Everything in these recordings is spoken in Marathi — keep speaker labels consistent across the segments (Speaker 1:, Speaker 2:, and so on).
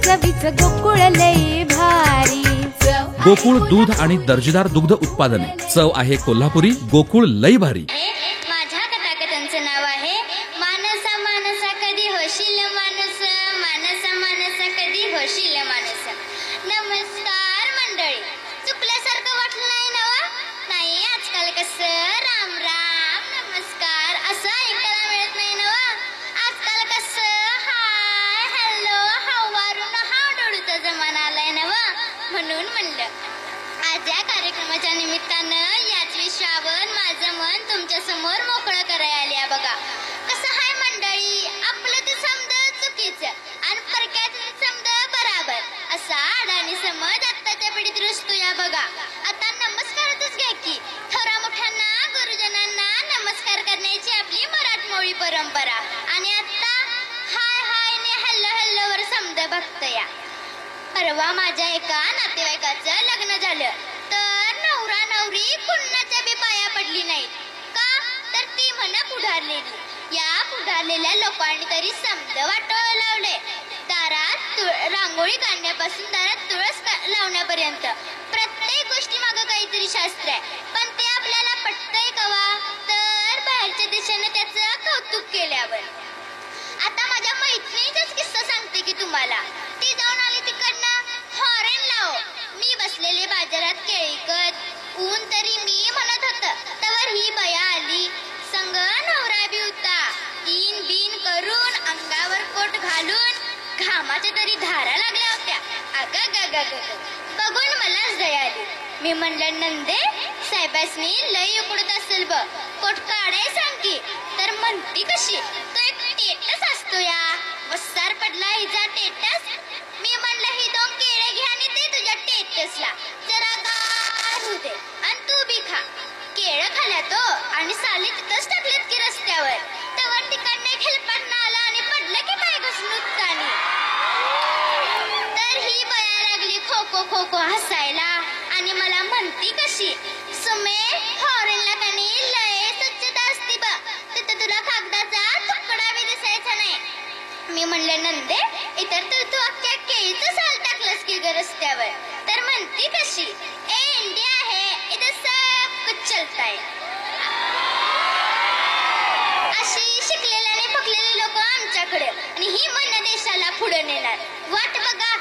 Speaker 1: चवीच गोकुळ लई भारी.
Speaker 2: गोकुळ दूध आणि दर्जेदार दुग्ध उत्पादने. चव आहे कोल्हापुरी. गोकुळ लई भारी.
Speaker 3: माझ्या कथाकथांचं नाव आहे मानसा मानसा कधी होशील माणूस, मानसा मानसा कधी होशील माणूस. नमस्कार मंडळी. चुकल्यासारखं वाटलं नाही नवा? नाही, आजकाल कसं राम राम नमस्कार असं ऐकायला मिळत नाही नवा. आजकाल कसं हाय हॅलो हावारून हाव डोळूचा जमाना आलाय नवा. म्हणून म्हणलं आज या कार्यक्रमाच्या निमित्तानं याच विषयावर माझं मन तुमच्या समोर मोकळं करायला आले. बघा कसं हाय मंडळी, आपलं ते समज चुकीचं आणि परक्याचं समज बराबर असा अडाणी समज आत्ताच्या पिढीत रुजतो या. बघा आता नमस्कारातच घ्या की. थोरा मोठ्यांना गुरुजनांना नमस्कार करण्याची आपली मराठमोळी परंपरा. आणि आता हाय हाय ने हॅल्लो हॅल्लो वर समज बघत या. परवा माझ्या एका नातेवाईकाचं लग्न झालं तर नवरा नवरी कुणाच्या बी पाया पडली नाहीत. का तर ती म्हणा पुढारलेली. या पुढारलेल्या लोकांनी तरी समज वाटोळ लावले. दारात रांगोळी काढण्यापासून दारात तुळस लावण्यापर्यंत प्रत्येक गोष्टी मागं काहीतरी शास्त्र आहे. पण ते आपल्याला पटतंय कवा तर बाहेरच्या देशाने त्याचं कौतुक केल्यावर. आता माझ्या मैत्रिणीचाच किस्सा सांगते की तुम्हाला. ती जाऊन आली तिकडनं हॉर्न लाव. मी बसलेले बाजारात केळीकत. ऊन तरी मी म्हणत होत तवर ही बया आली. संग नवरा बी होता. तीन बीन करून अंगावर कोट घालून घामाच्या तरी धारा लागल्या होत्या. बघून मलाच दया आली. मी म्हणलं नंदे साहेबासनी लई उकडत असेल बघ, कोट काढाय सांग की. तर म्हणती कशी तो एक टेटस असतो या. वस्सार पडला हिचा टेटस. मी म्हणलं ही 2 केळे घ्या आणि ते तुझ्या टेटसला जरा गार होऊ दे आणि तू बी खा. केळं खाल्या तो आणि साली तिथंच टाकलेत की रस्त्यावर. तवर तिकडनं एक हेलपाटणं आला आणि पडलं की पाय घसरून उत्तानी. तर ही बया लागली खो खो खो खो हसायला आणि मला म्हणती कशी सुमे हॉरेनला कणी लय स्वच्छता असती बा, तिथं तुला कागदाचा तुकडा बी दिसायचा नाही. मी म्हणलं नंदे इतर तू अख्ख्या केळीचं साल टाकलंस की ग रस्त्यावर. तर म्हणती कशी ए इंडिया आहे इथं सब कुछ चलता है. अशी शिकलेले आणि पकलेले लोक आमच्याकडे आणि ही मन देशाला पुढे नेणार. वाट बघा.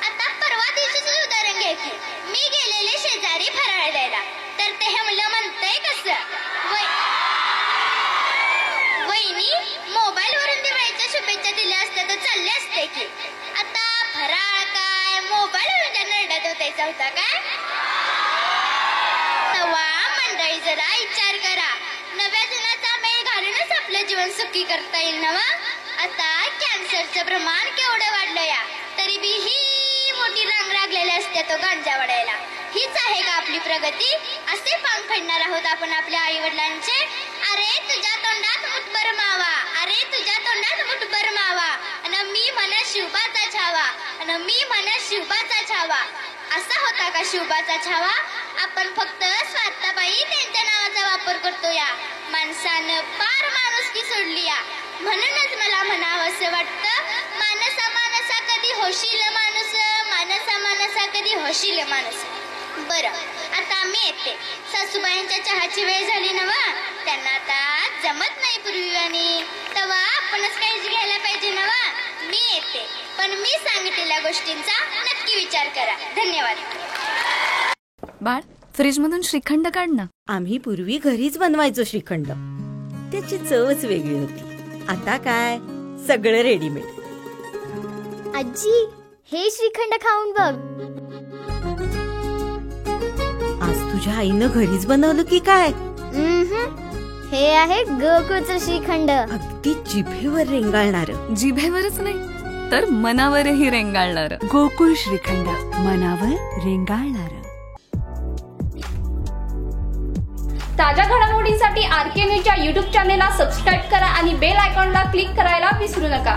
Speaker 3: आता परवा दिवशीच उदाहरण घ्या की. मी गेलेले शेजारी फराळ द्यायला तर ते म्हणलं म्हणतंय कसं वहिनी मोबाईल वरून दिवाळीच्या शुभेच्छा दिल्या असत्या तर चालले असते की. आता फराळ काय मोबाईल वरून त्यांना रडत होतायचा होता काय. तवा मंडळी जरा विचार करा. नव्या जनाचा मेळ घालूनच आपलं जीवन सुखी करता येईल नवा. आता कॅन्सरचं प्रमाण केवढं वाढलं या. तरी बी ही मोठी रांग लागलेली असते तो गांजा वडायला. हीच आहे का आपली प्रगती. असे पांग फेडणार आहोत आपण आपल्या आई वडिलांचे. अरे तुझ्या तोंडात मुठभर मावा, अरे तुझ्या तोंडात मुठभर मावा आणि मी म्हणा शिवबाचा छावा, आणि मी म्हणा शिवबाचा छावा. असा होता का शिवबाचा छावा. आपण फक्त स्वार्थापायी त्यांच्या नावाचा वापर करतो या. माणसानं पार माणुसकी सोडली या. म्हणूनच मला म्हणावं असं वाटतं मानसा मानसा कधी होशील माणूस, मानसा मानसा कधी होशील माणूस. बरं आता मी येते. सासूबाईंच्या चहाची वेळ झाली नवा. त्यांना आता जमत नाही पूर्वीवानी. तेव्हा आपणच काहीच घ्यायला पाहिजे नवा. मी येते पण मी सांगितलेल्या गोष्टींचा नक्की विचार करा. धन्यवाद.
Speaker 1: बाळ फ्रीज मधून श्रीखंड काढ ना.
Speaker 4: आम्ही पूर्वी घरीच बनवायचो श्रीखंड. त्याची चवच वेगळी होती. आता काय सगळं रेडीमेड.
Speaker 3: आजी हे श्रीखंड खाऊन बघ.
Speaker 4: आज तुझ्या आईनं घरीच बनवलं की काय.
Speaker 3: हे आहे गोकुळचं श्रीखंड.
Speaker 4: अगदी जिभेवर रेंगाळणार.
Speaker 1: जिभेवरच नाही तर मनावरही रेंगाळणार.
Speaker 5: गोकुळ श्रीखंड, मनावर रेंगाळणार.
Speaker 6: ताज्या घडामोडींसाठी RK न्यूजच्या YouTube चॅनेलला सबस्क्राईब करा आणि बेल आयकॉनला क्लिक करायला विसरू नका.